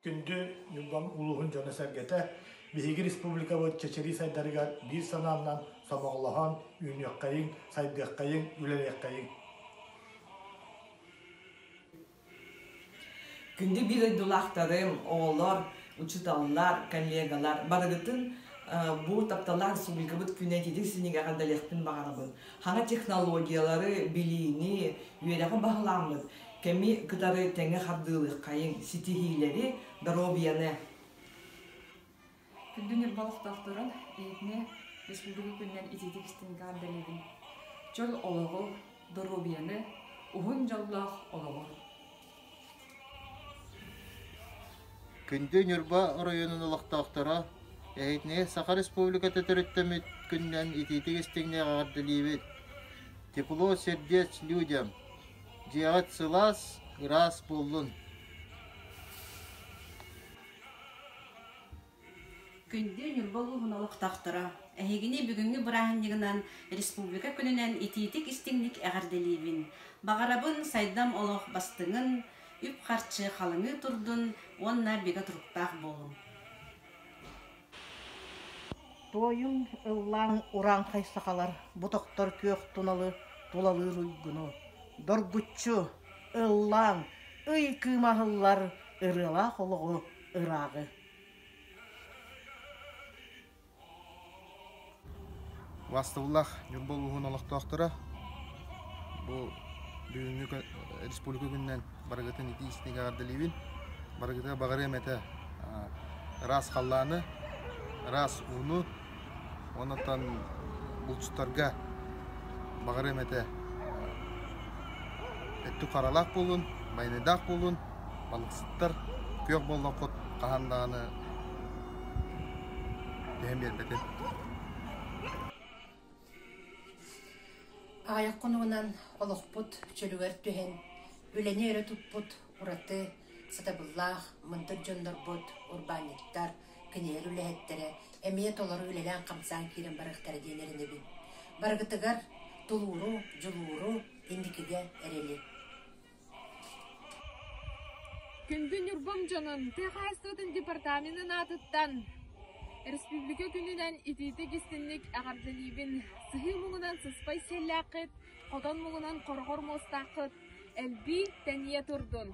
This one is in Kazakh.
Күндү Нурбам улуһун жана сәргәтә Биһиги республика бу чечери сайдарыгар бир санааннан самоғлаһан үйнөккайын, сайдыаккайын, үлелekкайын. Күндү бир ыйдулактарым, оолор, учуталлар, коллегалар барыгытын бу тапталар республикабыт күнәтидик синеге гадалехтин багарабын. Хана технологиялары билини үйрәгә багыламыз. Кеми кытары тәңе хардылык кайын ситихилери здоровьяны. Күндүнер балык доктурун этне республика күннен итидик стинга гадалебин. Жол ологу здоровьяны ухун жоллах ологу. Күндү Нюрба районун улактактара Эйтне Саха Республиката төрөттөмүт күннен ититик стиңне гадалебин. Тепло сердец людям. Делать целас раз болун. Күндү Нюрбалу хуналык тактыра. Эхигини бүгүнгү бырахыннигынан республика күнүнөн ититик истиңник әгәрделибин. Багарабын сайдам олох бастыңын, үп харчы халыңы турдун, онна бега туруктак болун. Тойың ыллаң уран кайсакалар, бутоктор көк туналы, тулалы руйгуну. Доргуччу, ыллаң, ый кымахыллар, ырыла хологу ырагы. Вастыллах Нюрбалуһун олактактара бу бүгүнкү республика күннен барагытын итистиге гадалебин. Барагыта багаремете рас халланы, рас уну, онотан булчуттарга багаремете Этту каралак болун, майнедак болун, балыксыттар көк боллокот кахандаганы дем бербетен. Аяк конугунан олохпут чөлүгөр түһен, үлене өрө туппут, ураты, сатабыллах, мындыр жондорбут, урбаниттар, кенер үлэхеттере, эмие толору үлелен камсан кирен барыктары денеринебин. Барыгытыгар тулууру, жулууру, индикиге эрели. Күндү Нюрбам жонун Техастын департаментин атыттан республика күнүнөн ититик истинник агардалибин сыхы муңунан сыспай селлакыт, котон муңунан коргор мостакыт, элби тәния турдун.